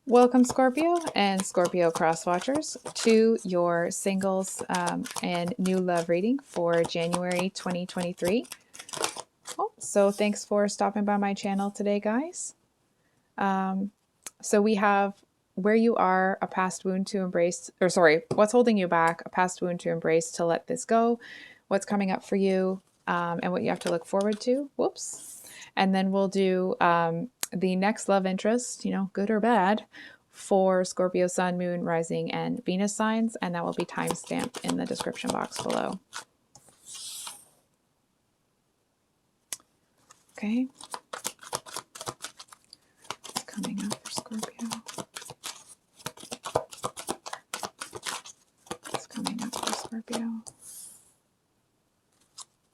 Welcome, Scorpio and Scorpio cross watchers, to your singles and new love reading for January 2023. So thanks for stopping by my channel today, guys. So we have where you are, a past wound to embrace, or sorry, what's holding you back, a past wound to embrace, to let this go, what's coming up for you, and what you have to look forward to. Whoops. And then we'll do the next love interest, good or bad, for Scorpio Sun, Moon, Rising, and Venus signs, and that will be timestamped in the description box below. Okay. What's coming up for Scorpio? What's coming up for Scorpio?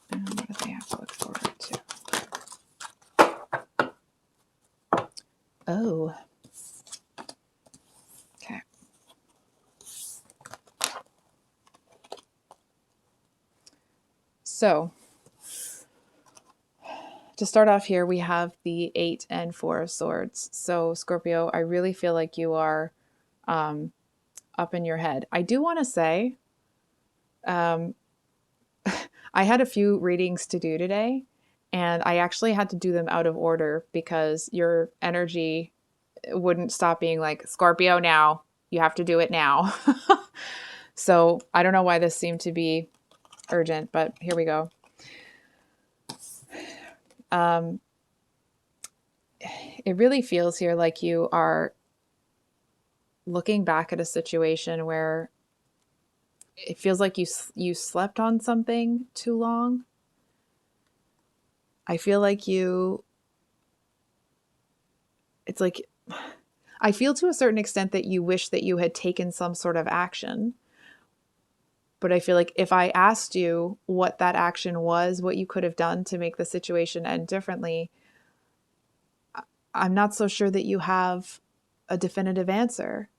And what do they have to look forward to? Oh. Okay. So, to start off here, we have the 8 and 4 of Swords. So, Scorpio, I really feel like you are up in your head. I do want to say, I had a few readings to do today, and I actually had to do them out of order because your energy wouldn't stop being like, Scorpio, now. You have to do it now. So I don't know why this seemed to be urgent, but here we go. It really feels here like you are looking back at a situation where it feels like you slept on something too long. I feel like it's like, I feel to a certain extent that you wish that you had taken some sort of action. But I feel like if I asked you what that action was, what you could have done to make the situation end differently, I'm not so sure that you have a definitive answer.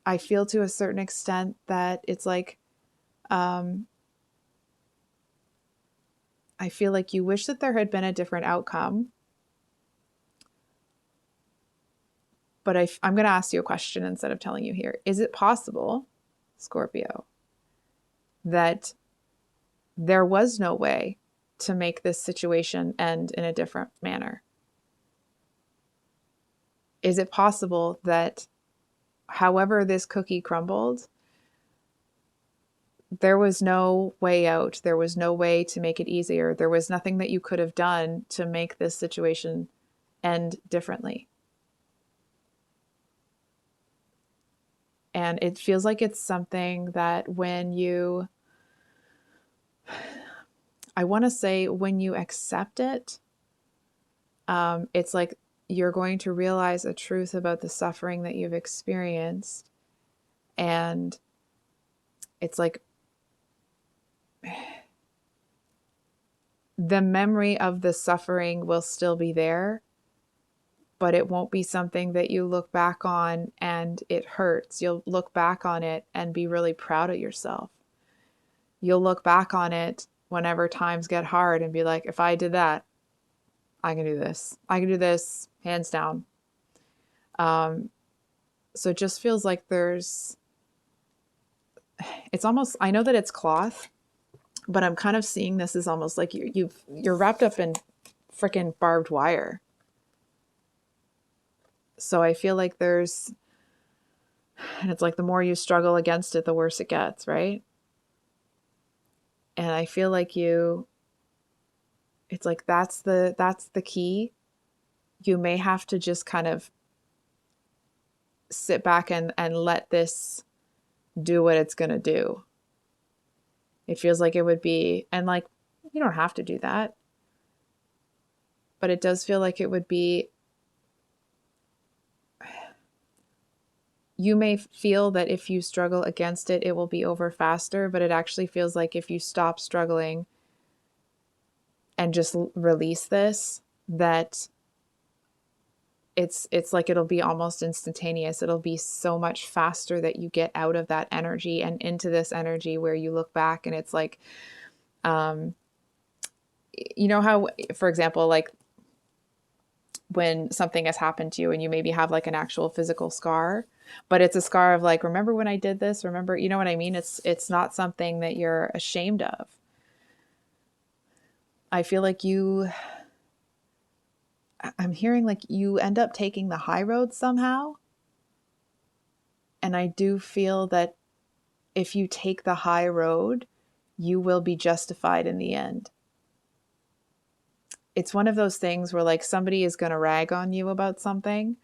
I feel to a certain extent that it's like, I feel like you wish that there had been a different outcome. But I'm going to ask you a question instead of telling you here. Is it possible, Scorpio, that there was no way to make this situation end in a different manner? Is it possible that however this cookie crumbled, there was no way out? There was no way to make it easier. There was nothing that you could have done to make this situation end differently. And it feels like it's something that when you, I want to say when you accept it, it's like you're going to realize a truth about the suffering that you've experienced. And it's like the memory of the suffering will still be there, but it won't be something that you look back on and it hurts. You'll look back on it and be really proud of yourself. You'll look back on it whenever times get hard and be like, if I did that, I can do this. I can do this, hands down. So it just feels like it's almost, I know that it's cloth, but I'm kind of seeing this as almost like you're wrapped up in freaking barbed wire. So I feel like and it's like the more you struggle against it, the worse it gets, right? And I feel like it's like that's the key. You may have to just kind of sit back and let this do what it's going to do. It feels like it would be, and like, you don't have to do that, but it does feel like it would be, you may feel that if you struggle against it, it will be over faster, but it actually feels like if you stop struggling and just release this, that it's like it'll be almost instantaneous. It'll be so much faster that you get out of that energy and into this energy where you look back and it's like, you know how, for example, like when something has happened to you and you maybe have like an actual physical scar, but it's a scar of like, remember when I did this? Remember, you know what I mean? It's not something that you're ashamed of. I feel like I'm hearing like you end up taking the high road somehow. And I do feel that if you take the high road, you will be justified in the end. It's one of those things where like somebody is going to rag on you about something.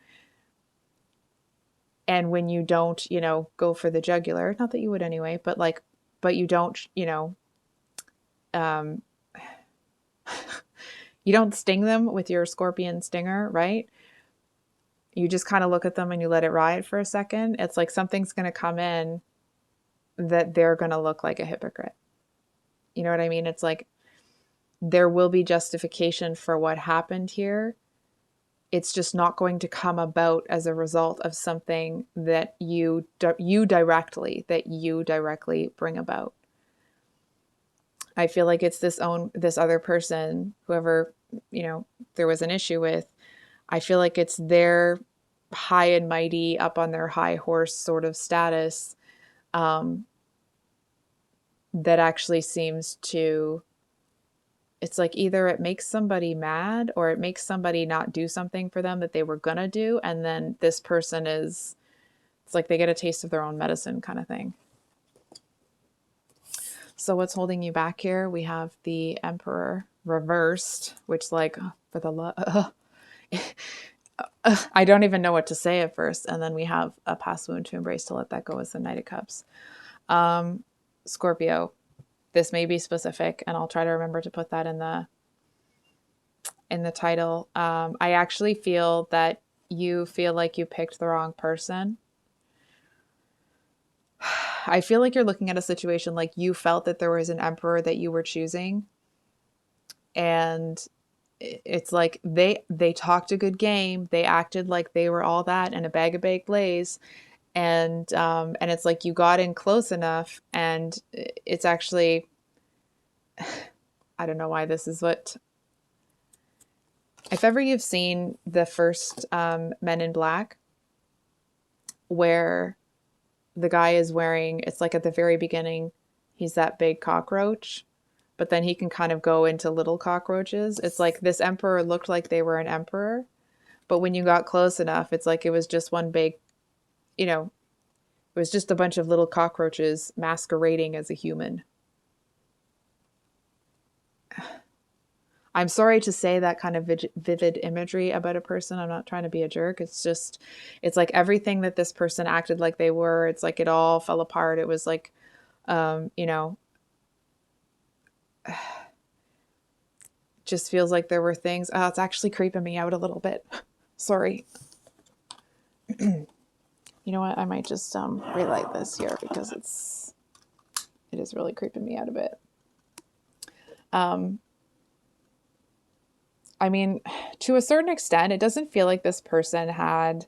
And when you don't, go for the jugular, not that you would anyway, but you don't, um, you don't sting them with your scorpion stinger, right? You just kind of look at them and you let it ride for a second. It's like something's going to come in that they're going to look like a hypocrite. You know what I mean? It's like there will be justification for what happened here. It's just not going to come about as a result of something that you directly bring about. I feel like it's this other person, whoever, there was an issue with. I feel like it's their high and mighty, up on their high horse sort of status that actually seems to, it's like either it makes somebody mad or it makes somebody not do something for them that they were gonna do. And then this person it's like they get a taste of their own medicine kind of thing. So what's holding you back here? We have the Emperor reversed, which like, for the love, I don't even know what to say at first. And then we have a past wound to embrace, to let that go, as the Knight of Cups. Scorpio, this may be specific, and I'll try to remember to put that in the title. I actually feel that you feel like you picked the wrong person. I feel like you're looking at a situation like you felt that there was an emperor that you were choosing, and it's like they talked a good game. They acted like they were all that and a bag of baked lays. And it's like you got in close enough, and it's actually, I don't know why this is what, if ever you've seen the first Men in Black, where the guy is wearing, it's like at the very beginning, he's that big cockroach, but then he can kind of go into little cockroaches. It's like this emperor looked like they were an emperor, but when you got close enough, it's like it was just one big, it was just a bunch of little cockroaches masquerading as a human. I'm sorry to say that kind of vivid imagery about a person. I'm not trying to be a jerk. It's just, it's like everything that this person acted like they were, it's like it all fell apart. It was like, just feels like there were things. Oh, it's actually creeping me out a little bit. Sorry. You know what? I might just relight this here because it is really creeping me out a bit. I mean, to a certain extent, it doesn't feel like this person had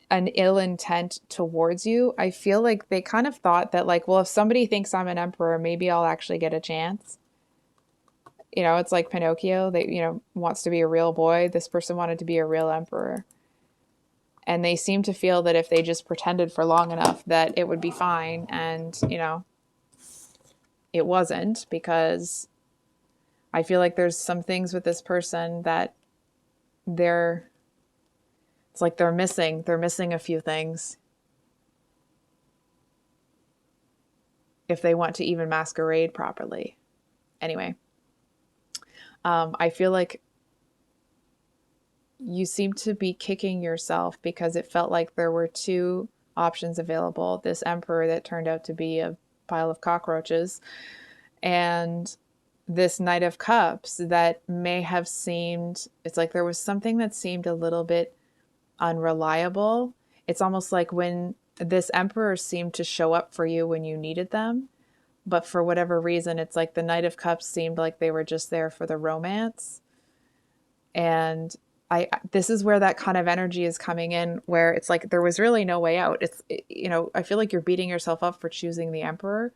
an ill intent towards you. I feel like they kind of thought that like, well, if somebody thinks I'm an emperor, maybe I'll actually get a chance. It's like Pinocchio, that, wants to be a real boy. This person wanted to be a real emperor. And they seem to feel that if they just pretended for long enough that it would be fine. And, it wasn't, because I feel like there's some things with this person that it's like they're missing a few things if they want to even masquerade properly. Anyway, I feel like you seem to be kicking yourself because it felt like there were two options available. This emperor that turned out to be a pile of cockroaches, and this Knight of Cups that may have seemed, it's like there was something that seemed a little bit unreliable. It's almost like when this emperor seemed to show up for you when you needed them, but for whatever reason, it's like the Knight of Cups seemed like they were just there for the romance. And this is where that kind of energy is coming in, where it's like there was really no way out. I feel like you're beating yourself up for choosing the emperor.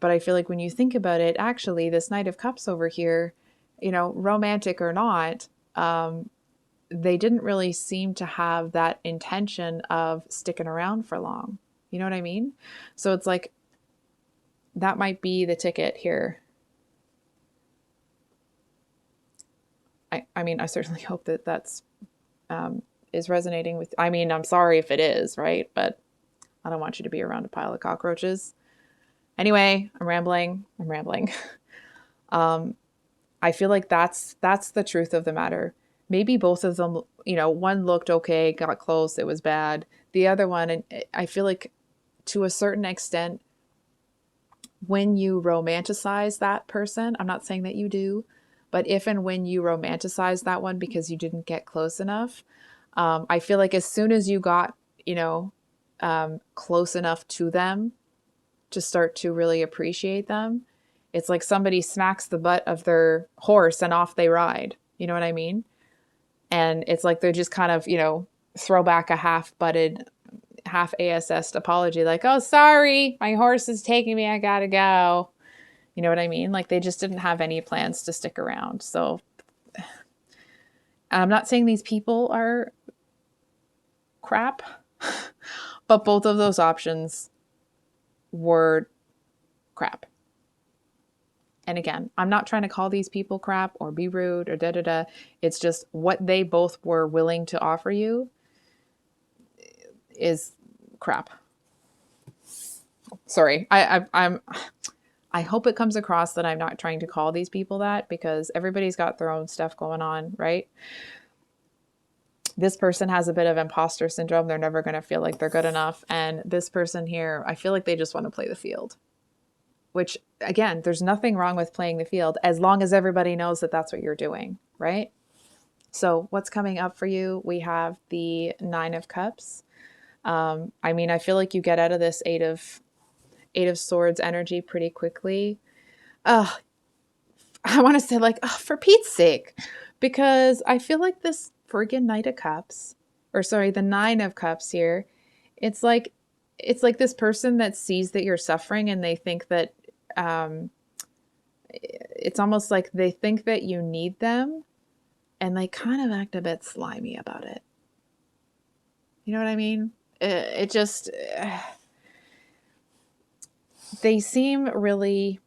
But I feel like when you think about it, actually, this Knight of Cups over here, romantic or not, they didn't really seem to have that intention of sticking around for long. You know what I mean? So it's like, that might be the ticket here. I mean, I certainly hope that that's is resonating with, I mean, I'm sorry if it is, right? But I don't want you to be around a pile of cockroaches. Anyway, I'm rambling. I feel like that's the truth of the matter. Maybe both of them, you know, one looked okay, got close, it was bad. The other one, and I feel like to a certain extent, when you romanticize that person, I'm not saying that you do, but if and when you romanticize that one because you didn't get close enough, I feel like as soon as you got, you know, close enough to them to start to really appreciate them, it's like somebody smacks the butt of their horse and off they ride. You know what I mean? And it's like they're just kind of, you know, throw back a half-butted, half-ASS'd apology, like, oh, sorry, my horse is taking me, I gotta go. You know what I mean? Like they just didn't have any plans to stick around. So I'm not saying these people are crap, but both of those options were crap. And again, I'm not trying to call these people crap or be rude or da-da-da. It's just what they both were willing to offer you is crap. Sorry. I hope it comes across that I'm not trying to call these people that, because everybody's got their own stuff going on, right? This person has a bit of imposter syndrome. They're never going to feel like they're good enough. And this person here, I feel like they just want to play the field. Which, again, there's nothing wrong with playing the field as long as everybody knows that that's what you're doing, right? So what's coming up for you? We have the 9 of Cups. I mean, I feel like you get out of this Eight of Swords energy pretty quickly. I want to say like, for Pete's sake, because I feel like this friggin' Knight of Cups, or sorry, the 9 of Cups here, it's like this person that sees that you're suffering and they think that it's almost like they think that you need them and they kind of act a bit slimy about it. You know what I mean? It just, they seem really,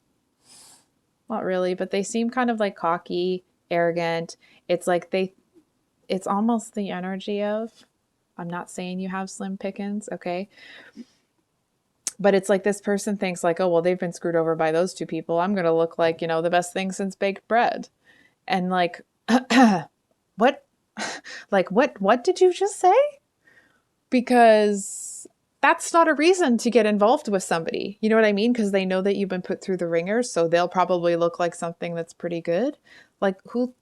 not really, but they seem kind of like cocky, arrogant. It's like it's almost the energy of, I'm not saying you have slim pickings, okay? But it's like this person thinks like, oh, well, they've been screwed over by those two people. I'm going to look like, you know, the best thing since baked bread. And like, what? Like, what did you just say? Because that's not a reason to get involved with somebody. You know what I mean? Because they know that you've been put through the ringer. So they'll probably look like something that's pretty good. Like who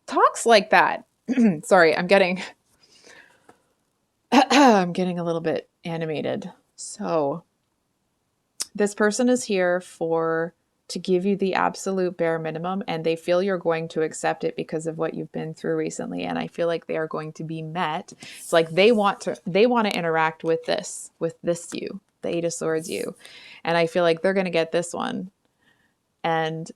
talks like that? Sorry, I'm getting I'm getting a little bit animated. So this person is here to give you the absolute bare minimum, and they feel you're going to accept it because of what you've been through recently. And I feel like they are going to be met. It's like they want to interact with this you, the 8 of Swords you. And I feel like they're going to get this one. And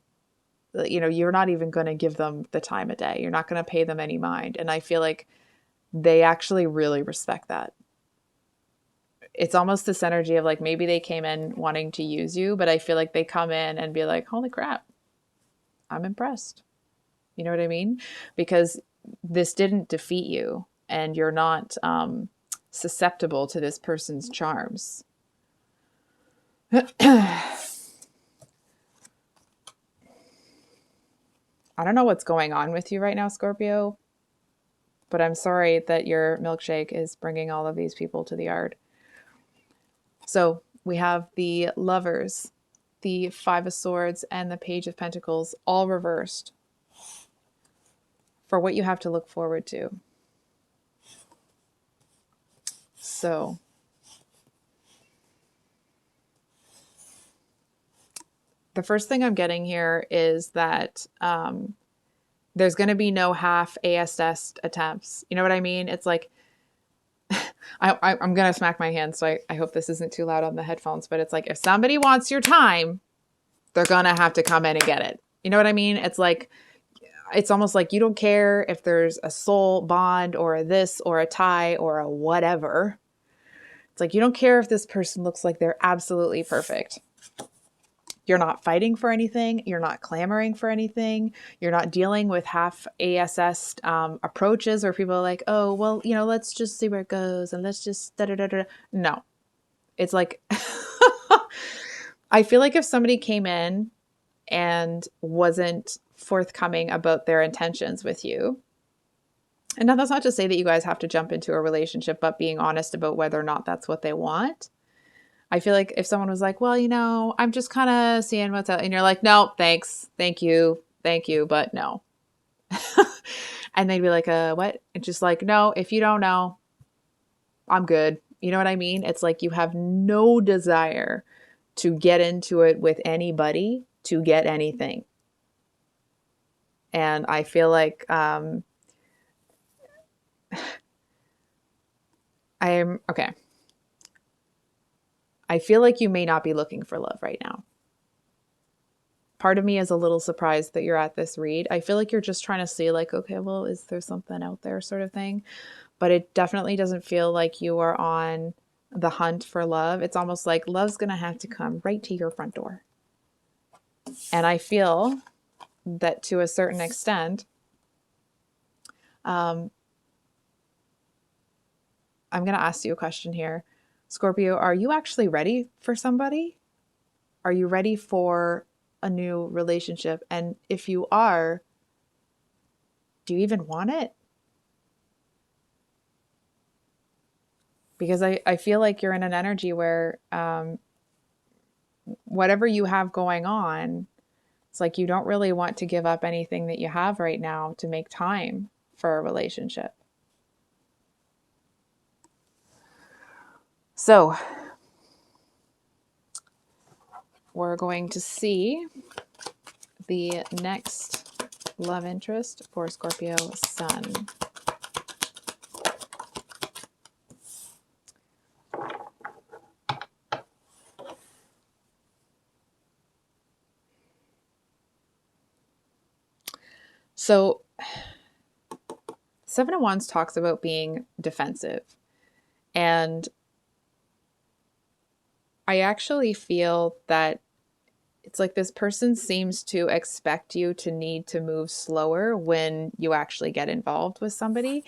you know, you're not even going to give them the time of day. You're not going to pay them any mind. And I feel like they actually really respect that. It's almost this energy of like, maybe they came in wanting to use you, but I feel like they come in and be like, holy crap, I'm impressed. You know what I mean? Because this didn't defeat you and you're not susceptible to this person's charms. I don't know what's going on with you right now, Scorpio, but I'm sorry that your milkshake is bringing all of these people to the yard. So we have the Lovers, the 5 of Swords, and the Page of Pentacles all reversed for what you have to look forward to. So the first thing I'm getting here is that there's going to be no half ASS attempts. You know what I mean? It's like, I'm going to smack my hand, so I hope this isn't too loud on the headphones, but it's like, if somebody wants your time, they're going to have to come in and get it. You know what I mean? It's like, it's almost like you don't care if there's a soul bond or a this or a tie or a whatever. It's like you don't care if this person looks like they're absolutely perfect. You're not fighting for anything. You're not clamoring for anything. You're not dealing with half ASS approaches where people are like, oh, well, let's just see where it goes and let's just da da da da. No, it's like, I feel like if somebody came in and wasn't forthcoming about their intentions with you, and now that's not to say that you guys have to jump into a relationship, but being honest about whether or not that's what they want. I feel like if someone was like, well, I'm just kind of seeing what's out, and you're like, no, thanks, thank you, but no. And they'd be like, what? It's just like, no, if you don't know, I'm good. You know what I mean? It's like you have no desire to get into it with anybody to get anything. And I feel like okay. I feel like you may not be looking for love right now. Part of me is a little surprised that you're at this read. I feel like you're just trying to see like, okay, well, is there something out there sort of thing? But it definitely doesn't feel like you are on the hunt for love. It's almost like love's going to have to come right to your front door. And I feel that to a certain extent, I'm going to ask you a question here. Scorpio, are you actually ready for somebody? Are you ready for a new relationship? And if you are, do you even want it? Because I feel like you're in an energy where whatever you have going on, it's like you don't really want to give up anything that you have right now to make time for a relationship. So we're going to see the next love interest for Scorpio Sun. So Seven of Wands talks about being defensive. And I actually feel that it's like this person seems to expect you to need to move slower when you actually get involved with somebody.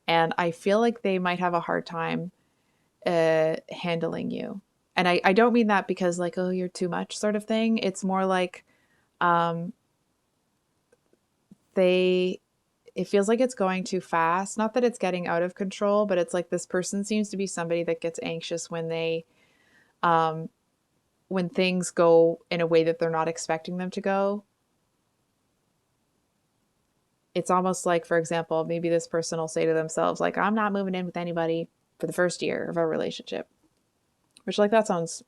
And I feel like they might have a hard time handling you. And I don't mean that because like, oh, you're too much sort of thing. It's more like it feels like it's going too fast. Not that it's getting out of control, but it's like this person seems to be somebody that gets anxious when when things go in a way that they're not expecting them to go. It's almost like, for example, maybe this person will say to themselves, like, I'm not moving in with anybody for the first year of a relationship, which like that sounds,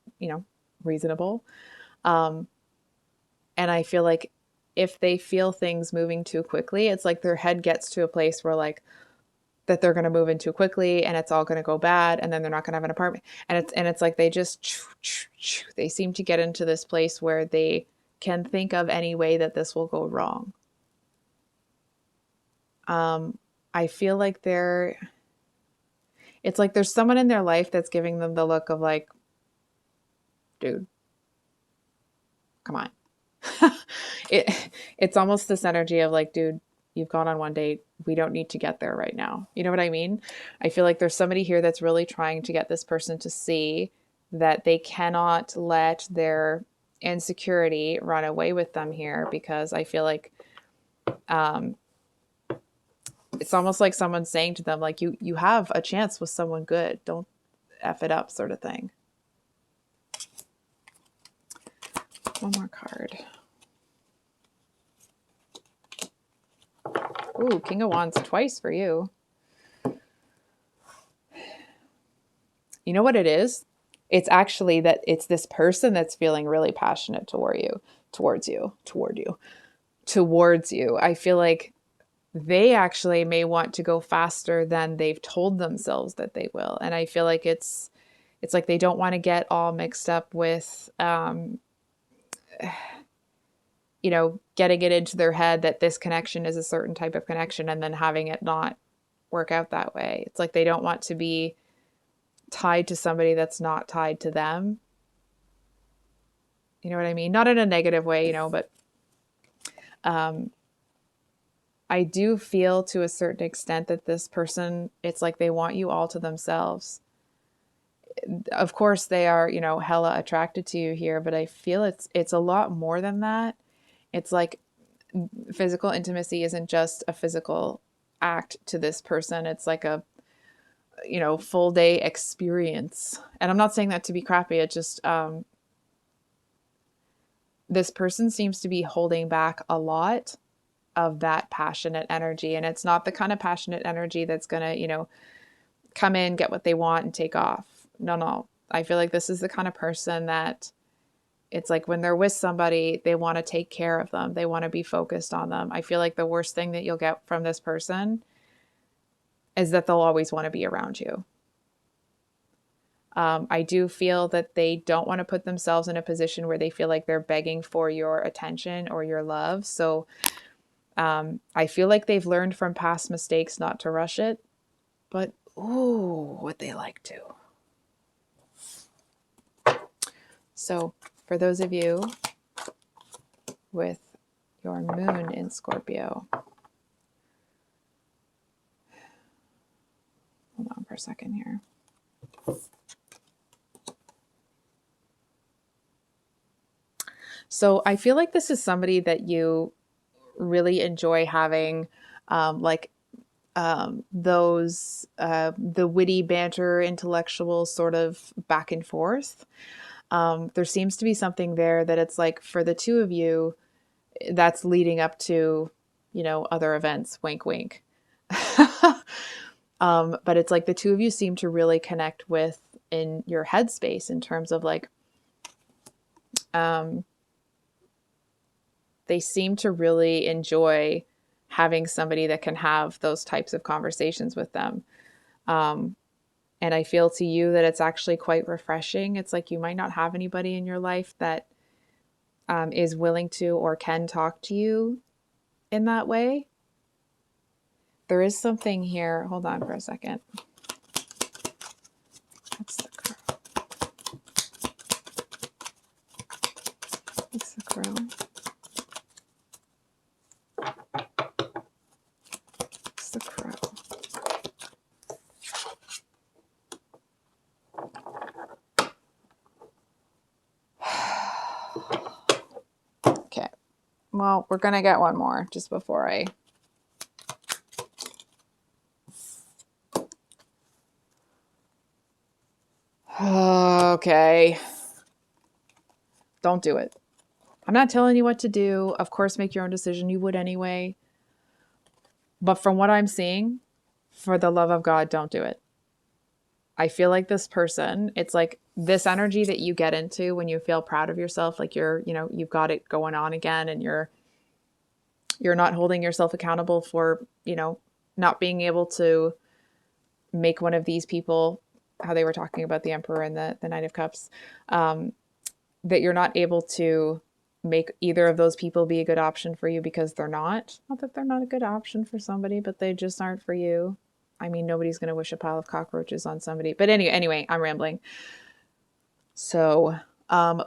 reasonable. And I feel like if they feel things moving too quickly, it's like their head gets to a place where like that they're going to move in too quickly and it's all going to go bad. And then they're not going to have an apartment. And it's like they just, they seem to get into this place where they can think of any way that this will go wrong. I feel like it's like there's someone in their life that's giving them the look of like, dude, come on. It's almost this energy of like, dude, you've gone on one date. We don't need to get there right now. You know what I mean? I feel like there's somebody here that's really trying to get this person to see that they cannot let their insecurity run away with them here, because I feel like it's almost like someone's saying to them, like, you have a chance with someone good. Don't F it up, sort of thing. One more card. Ooh, King of Wands twice for you. You know what it is? It's actually that it's this person that's feeling really passionate towards you. I feel like they actually may want to go faster than they've told themselves that they will. And I feel like it's like they don't want to get all mixed up with getting it into their head that this connection is a certain type of connection and then having it not work out that way. It's like they don't want to be tied to somebody that's not tied to them. You know what I mean? Not in a negative way, but I do feel to a certain extent that this person, it's like they want you all to themselves. Of course they are, hella attracted to you here, but I feel it's a lot more than that. It's like physical intimacy isn't just a physical act to this person. It's like a, full day experience. And I'm not saying that to be crappy. It just, this person seems to be holding back a lot of that passionate energy. And it's not the kind of passionate energy that's going to, come in, get what they want and take off. No. I feel like this is the kind of person that it's like when they're with somebody, they want to take care of them. They want to be focused on them. I feel like the worst thing that you'll get from this person is that they'll always want to be around you. I do feel that they don't want to put themselves in a position where they feel like they're begging for your attention or your love. So I feel like they've learned from past mistakes not to rush it, but would they like to? So for those of you with your moon in Scorpio, hold on for a second here. So I feel like this is somebody that you really enjoy having, those the witty banter, intellectual sort of back and forth. There seems to be something there that it's like for the two of you, that's leading up to, other events, wink, wink. But it's like the two of you seem to really connect with in your headspace in terms of like, they seem to really enjoy having somebody that can have those types of conversations with them. And I feel to you that it's actually quite refreshing. It's like you might not have anybody in your life that is willing to or can talk to you in that way. There is something here. Hold on for a second. That's the crow. That's the crow. It's the crow. Okay. Well, we're going to get one more just before I... Okay. Don't do it. I'm not telling you what to do. Of course, make your own decision. You would anyway. But from what I'm seeing, for the love of God, don't do it. I feel like this person, it's like this energy that you get into when you feel proud of yourself, like you're, you've got it going on again and you're not holding yourself accountable for, not being able to make one of these people, how they were talking about the Emperor and the Knight of Cups, that you're not able to make either of those people be a good option for you because they're not. Not that they're not a good option for somebody, but they just aren't for you. I mean, nobody's going to wish a pile of cockroaches on somebody. But anyway, I'm rambling. So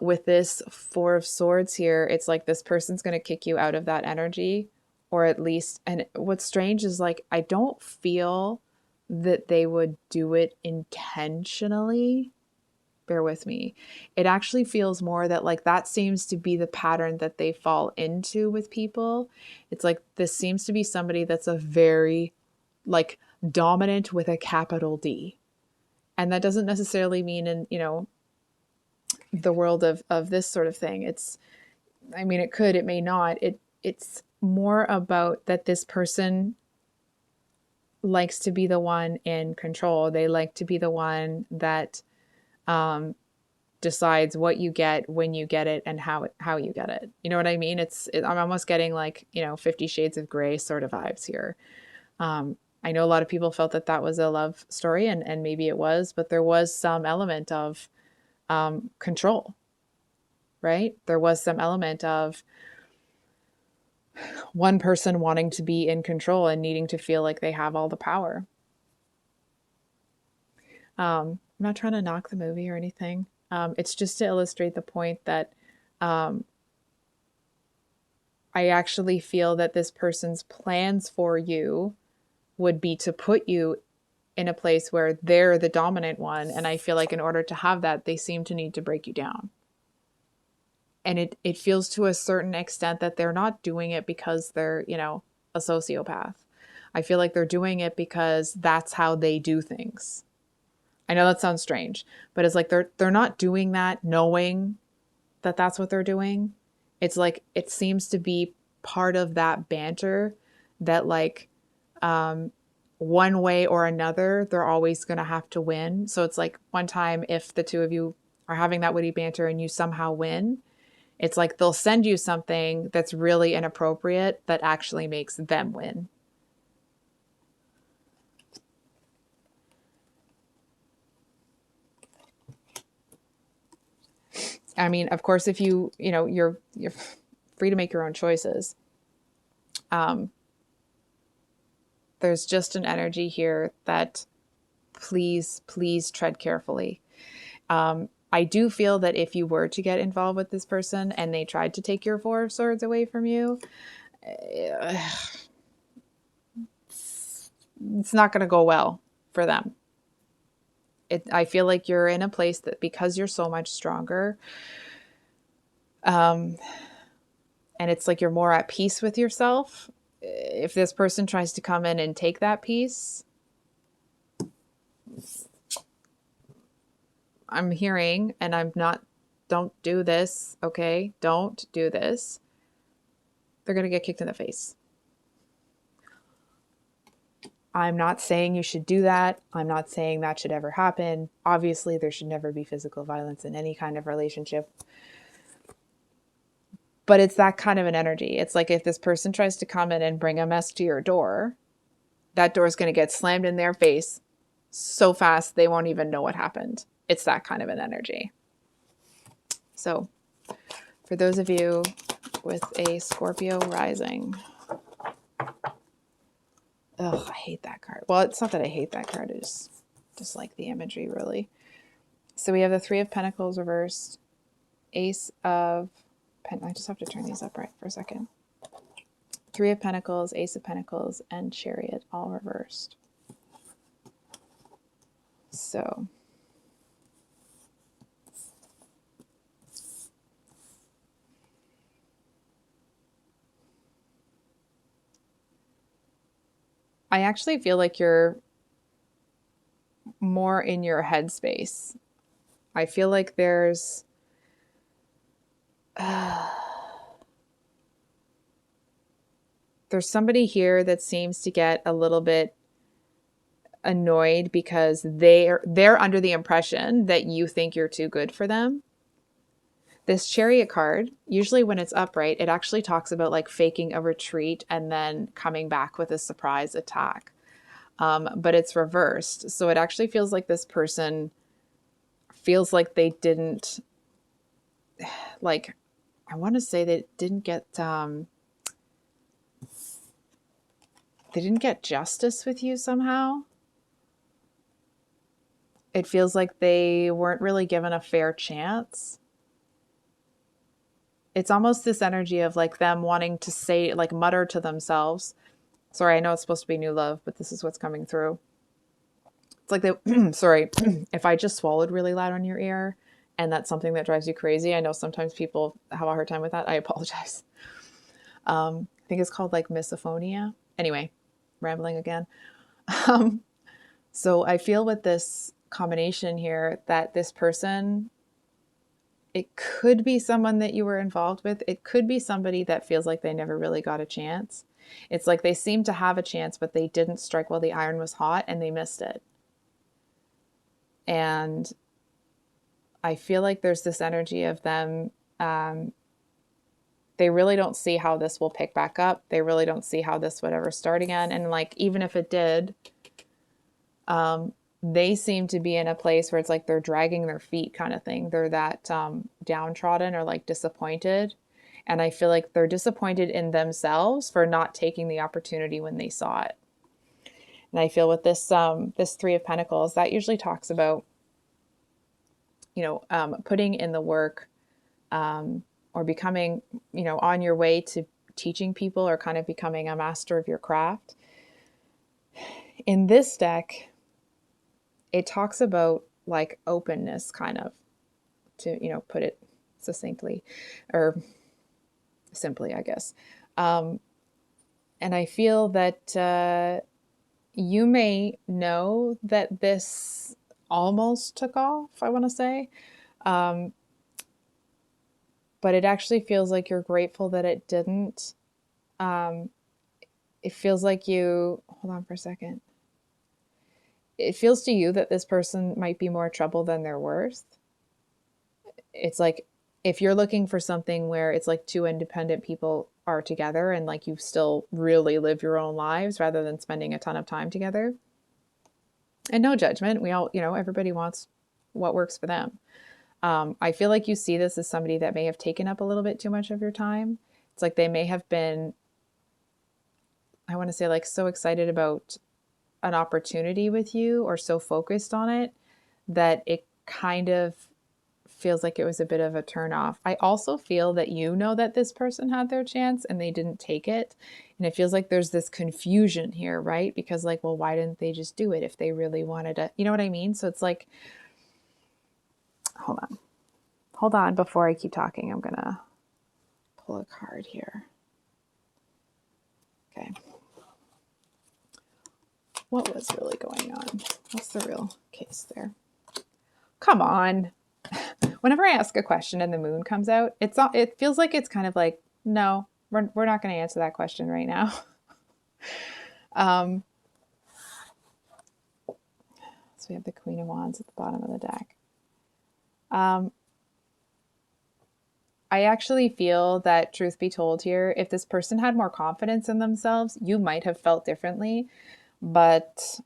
with this Four of Swords here, it's like this person's going to kick you out of that energy, or at least, and what's strange is like, I don't feel that they would do it intentionally. Bear with me. It actually feels more that like that seems to be the pattern that they fall into with people. It's like this seems to be somebody that's a very like dominant with a capital D. And that doesn't necessarily mean in, the world of this sort of thing. It's, I mean, it could, it may not. It's more about that this person likes to be the one in control. They like to be the one that decides what you get, when you get it, and how you get it. You know what I mean? I'm almost getting like, 50 Shades of Grey sort of vibes here. I know a lot of people felt that was a love story, and maybe it was, but there was some element of control, right? There was some element of one person wanting to be in control and needing to feel like they have all the power. I'm not trying to knock the movie or anything. It's just to illustrate the point that I actually feel that this person's plans for you would be to put you in a place where they're the dominant one. And I feel like in order to have that, they seem to need to break you down. And it feels to a certain extent that they're not doing it because they're, a sociopath. I feel like they're doing it because that's how they do things. I know that sounds strange, but it's like they're not doing that knowing that that's what they're doing. It's like it seems to be part of that banter that like one way or another, they're always going to have to win. So it's like one time if the two of you are having that witty banter and you somehow win, it's like they'll send you something that's really inappropriate that actually makes them win. I mean, of course, if you're free to make your own choices. There's just an energy here that please tread carefully. I do feel that if you were to get involved with this person and they tried to take your Four of Swords away from you, it's not going to go well for them. I feel like you're in a place that because you're so much stronger, and it's like you're more at peace with yourself. If this person tries to come in and take that peace, I'm hearing, and I'm not, don't do this, okay? Don't do this. They're going to get kicked in the face. I'm not saying you should do that. I'm not saying that should ever happen. Obviously, there should never be physical violence in any kind of relationship. But it's that kind of an energy. It's like if this person tries to come in and bring a mess to your door, that door is going to get slammed in their face so fast they won't even know what happened. It's that kind of an energy. So for those of you with a Scorpio rising, oh, I hate that card. Well, it's not that I hate that card. It's just like the imagery, really. So we have the Three of Pentacles reversed, Ace of Pentacles. I just have to turn these up right for a second. Three of Pentacles, Ace of Pentacles, and Chariot all reversed. So I actually feel like you're more in your headspace. I feel like there's somebody here that seems to get a little bit annoyed because they're under the impression that you think you're too good for them. This Chariot card, usually when it's upright, it actually talks about like faking a retreat and then coming back with a surprise attack. But it's reversed. So it actually feels like this person feels like they didn't, like, I want to say they didn't get justice with you somehow. It feels like they weren't really given a fair chance. It's almost this energy of like them wanting to say, like mutter to themselves. Sorry, I know it's supposed to be new love, but this is what's coming through. It's like they, sorry, if I just swallowed really loud on your ear and that's something that drives you crazy, I know sometimes people have a hard time with that. I apologize. I think it's called like misophonia. Anyway, rambling again. So I feel with this combination here that this person, it could be someone that you were involved with. It could be somebody that feels like they never really got a chance. It's like they seem to have a chance, but they didn't strike while the iron was hot and they missed it. And I feel like there's this energy of them. They really don't see how this will pick back up. They really don't see how this would ever start again. And like, even if it did, they seem to be in a place where it's like they're dragging their feet kind of thing. They're that downtrodden or like disappointed. And I feel like they're disappointed in themselves for not taking the opportunity when they saw it. And I feel with this Three of Pentacles, that usually talks about, putting in the work, or becoming, on your way to teaching people or kind of becoming a master of your craft. In this deck, it talks about like openness, kind of, to, put it succinctly or simply, I guess. And I feel that you may know that this almost took off, I want to say. But it actually feels like you're grateful that it didn't. It feels like hold on for a second. It feels to you that this person might be more trouble than they're worth. It's like, if you're looking for something where it's like two independent people are together and like you still really live your own lives rather than spending a ton of time together. And no judgment. We all, everybody wants what works for them. I feel like you see this as somebody that may have taken up a little bit too much of your time. It's like they may have been, I want to say, like so excited about an opportunity with you or so focused on it that it kind of feels like it was a bit of a turn off. I also feel that that this person had their chance and they didn't take it. And it feels like there's this confusion here, right? Because like, well, why didn't they just do it if they really wanted to, you know what I mean? So it's like, hold on before I keep talking. I'm going to pull a card here. Okay. What was really going on? What's the real case there? Come on. Whenever I ask a question and the moon comes out, it feels like it's kind of like, no, we're not going to answer that question right now. So we have the Queen of Wands at the bottom of the deck. I actually feel that, truth be told here, if this person had more confidence in themselves, you might have felt differently. But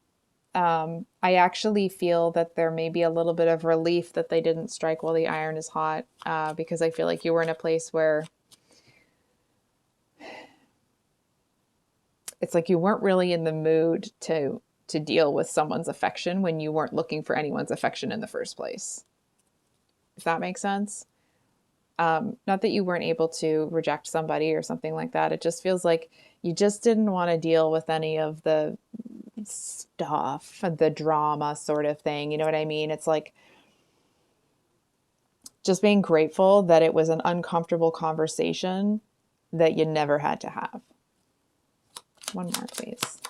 I actually feel that there may be a little bit of relief that they didn't strike while the iron is hot, because I feel like you were in a place where it's like you weren't really in the mood to deal with someone's affection when you weren't looking for anyone's affection in the first place. If that makes sense. Not that you weren't able to reject somebody or something like that. It just feels like you just didn't want to deal with any of the stuff, the drama sort of thing. You know what I mean? It's like just being grateful that it was an uncomfortable conversation that you never had to have. One more, please.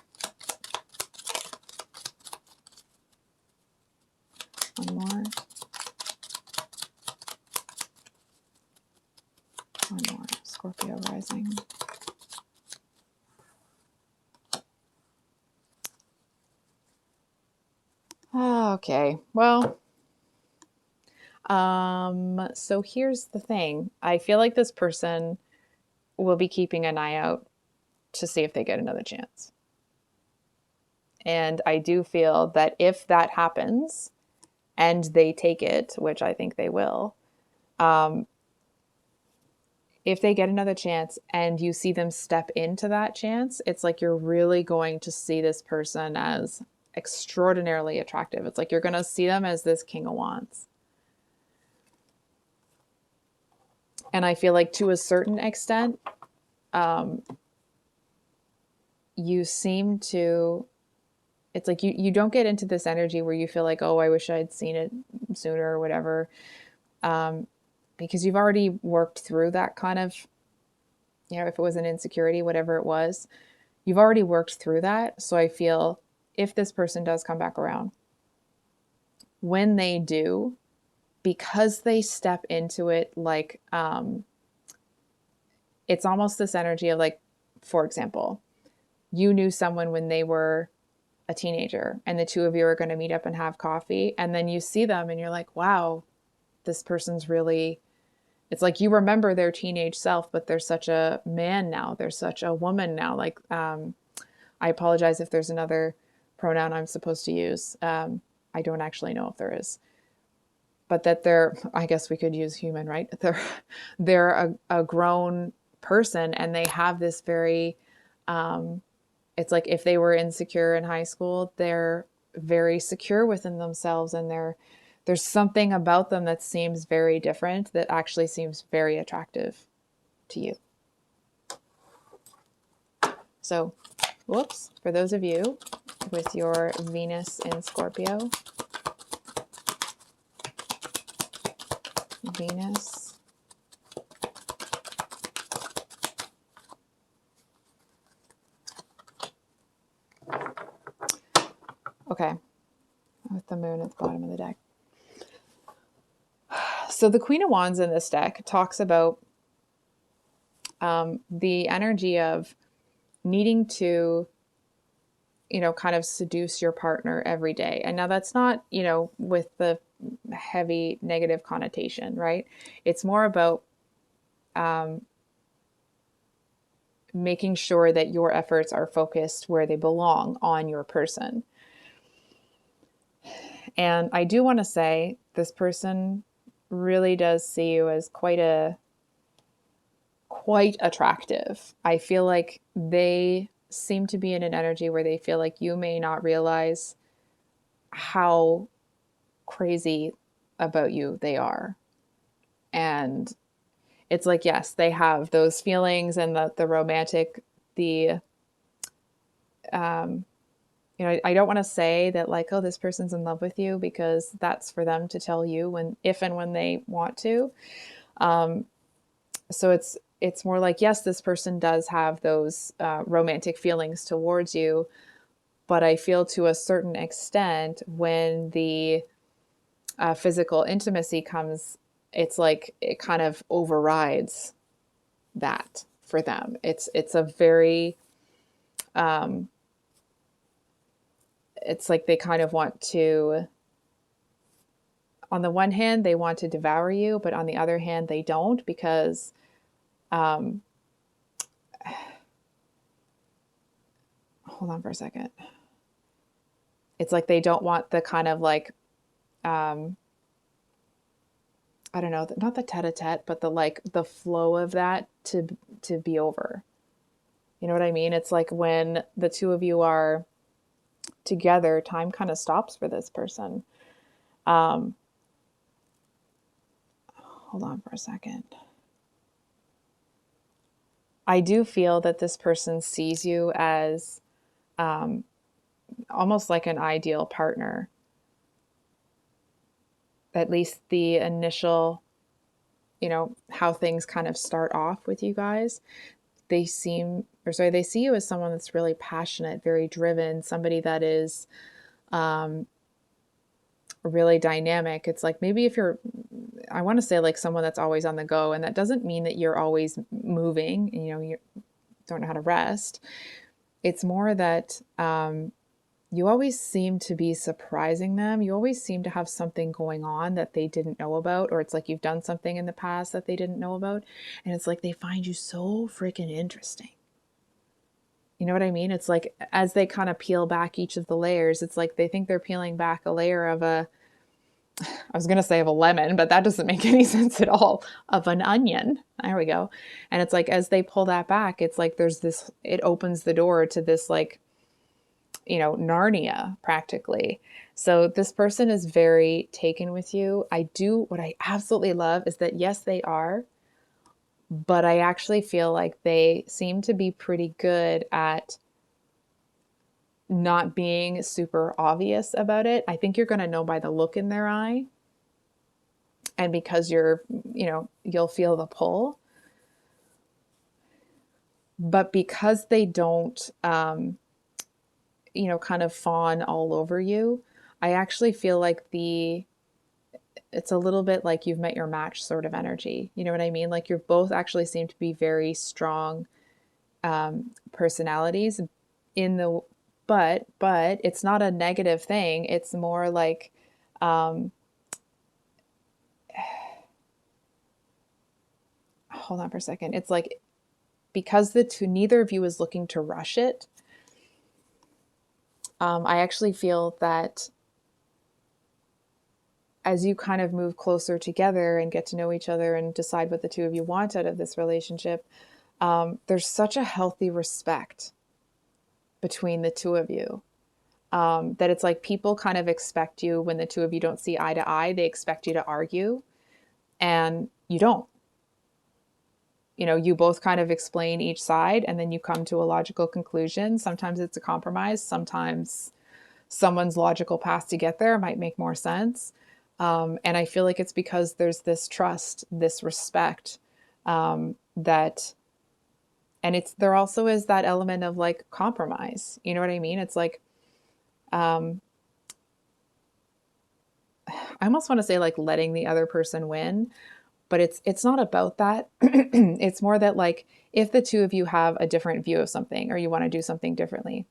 One more. One more. Scorpio Rising. Okay, well, so here's the thing. I feel like this person will be keeping an eye out to see if they get another chance. And I do feel that if that happens and they take it, which I think they will, if they get another chance and you see them step into that chance, it's like you're really going to see this person as extraordinarily attractive. It's like you're going to see them as this King of Wands. And I feel like to a certain extent, you seem to, it's like you don't get into this energy where you feel like, oh, I wish I'd seen it sooner or whatever. Because you've already worked through that kind of, if it was an insecurity, whatever it was, you've already worked through that. So I feel if this person does come back around, when they do, because they step into it, like, it's almost this energy of like, for example, you knew someone when they were a teenager and the two of you are going to meet up and have coffee. And then you see them and you're like, wow, this person's really, it's like you remember their teenage self, but they're such a man now. They're such a woman now. Like, I apologize if there's another pronoun I'm supposed to use. I don't actually know if there is. but that they're, I guess we could use human, right? They're a grown person, and they have this very, it's like if they were insecure in high school, they're very secure within themselves, and there's something about them that seems very different, that actually seems very attractive to you. So, whoops, for those of you with your Venus in Scorpio, Venus, okay, with the moon at the bottom of the deck. So the Queen of Wands in this deck talks about the energy of needing to, kind of seduce your partner every day. And now that's not, with the heavy negative connotation, right? It's more about making sure that your efforts are focused where they belong on your person. And I do want to say this person really does see you as quite attractive. I feel like they seem to be in an energy where they feel like you may not realize how crazy about you they are. And it's like, yes, they have those feelings and the romantic, I don't want to say that like, oh, this person's in love with you, because that's for them to tell you if and when they want to. So it's more like, yes, this person does have those romantic feelings towards you, but I feel to a certain extent when the physical intimacy comes, it's like it kind of overrides that for them. It's a very, it's like they kind of want to, on the one hand, they want to devour you, but on the other hand, they don't, because hold on for a second. It's like they don't want the kind of like, I don't know, not the tete-a-tete, but the flow of that to be over. You know what I mean? It's like when the two of you are together, time kind of stops for this person. Hold on for a second. I do feel that this person sees you as almost like an ideal partner. At least the initial, how things kind of start off with you guys. They see you as someone that's really passionate, very driven, somebody that is really dynamic. It's like, maybe I want to say like someone that's always on the go, and that doesn't mean that you're always moving, you don't know how to rest. It's more that you always seem to be surprising them. You always seem to have something going on that they didn't know about, or it's like you've done something in the past that they didn't know about, and it's like they find you so freaking interesting. You know what I mean? It's like as they kind of peel back each of the layers, it's like they think they're peeling back a layer of I was going to say of a lemon, but that doesn't make any sense at all, of an onion. There we go. And it's like as they pull that back, it's like it opens the door to this like, Narnia practically. So this person is very taken with you. What I absolutely love is that, yes, they are, but I actually feel like they seem to be pretty good at not being super obvious about it. I think you're going to know by the look in their eye. And because you'll feel the pull. But because they don't, kind of fawn all over you, I actually feel like it's a little bit like you've met your match sort of energy. You know what I mean? Like you're both actually seem to be very strong personalities but it's not a negative thing. It's more like, hold on for a second. It's like, because neither of you is looking to rush it, I actually feel that as you kind of move closer together and get to know each other and decide what the two of you want out of this relationship, there's such a healthy respect between the two of you, that it's like people kind of expect you, when the two of you don't see eye to eye, they expect you to argue, and you don't. You both kind of explain each side, and then you come to a logical conclusion. Sometimes it's a compromise. Sometimes someone's logical path to get there might make more sense. And I feel like it's because there's this trust, this respect, that, and there also is that element of like compromise. You know what I mean? It's like, I almost want to say like letting the other person win, but it's not about that. It's more that like, if the two of you have a different view of something, or you want to do something differently,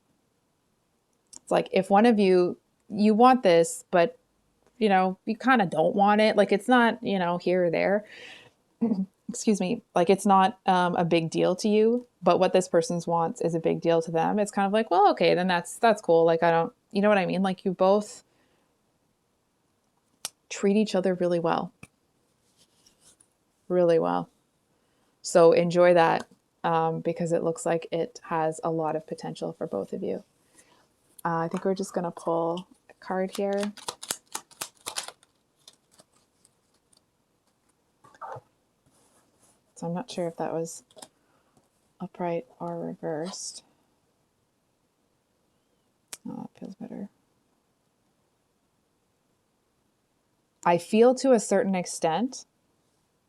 it's like, if one of you want this, but you kind of don't want it, like it's not, here or there. Excuse me. Like it's not a big deal to you, but what this person wants is a big deal to them. It's kind of like, well, okay, then that's cool. Like I don't, you know what I mean? Like you both treat each other really well. Really well. So enjoy that, because it looks like it has a lot of potential for both of you. I think we're just going to pull a card here. So I'm not sure if that was upright or reversed. Oh, it feels better. I feel, to a certain extent,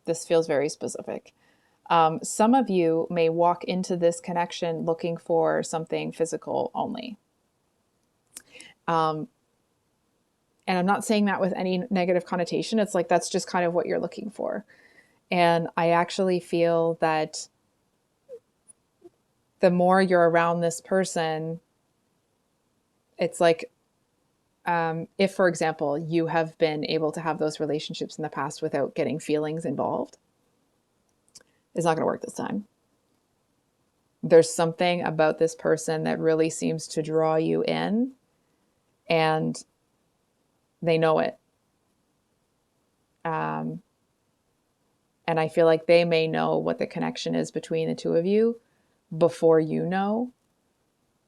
this feels very specific. Some of you may walk into this connection looking for something physical only. And I'm not saying that with any negative connotation. It's like, that's just kind of what you're looking for. And I actually feel that the more you're around this person, it's like, if, for example, you have been able to have those relationships in the past without getting feelings involved, it's not going to work this time. There's something about this person that really seems to draw you in, and they know it. And I feel like they may know what the connection is between the two of you before you know.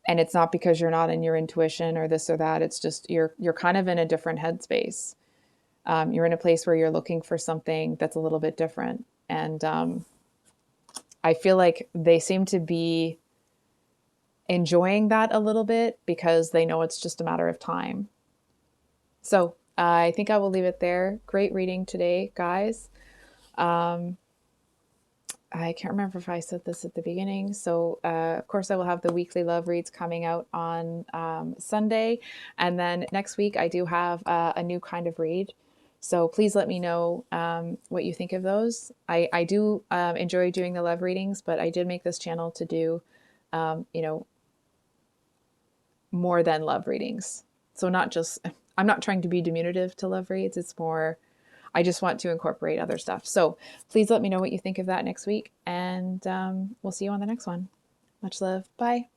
And it's not because you're not in your intuition or this or that. It's just you're kind of in a different headspace. You're in a place where you're looking for something that's a little bit different. And I feel like they seem to be enjoying that a little bit because they know it's just a matter of time. So I think I will leave it there. Great reading today, guys. I can't remember if I said this at the beginning. So, of course, I will have the weekly love reads coming out on Sunday. And then next week, I do have a new kind of read. So please let me know what you think of those. I do enjoy doing the love readings, but I did make this channel to do, more than love readings. So not just, I'm not trying to be diminutive to love reads. It's more, I just want to incorporate other stuff. So please let me know what you think of that next week, and we'll see you on the next one. Much love. Bye.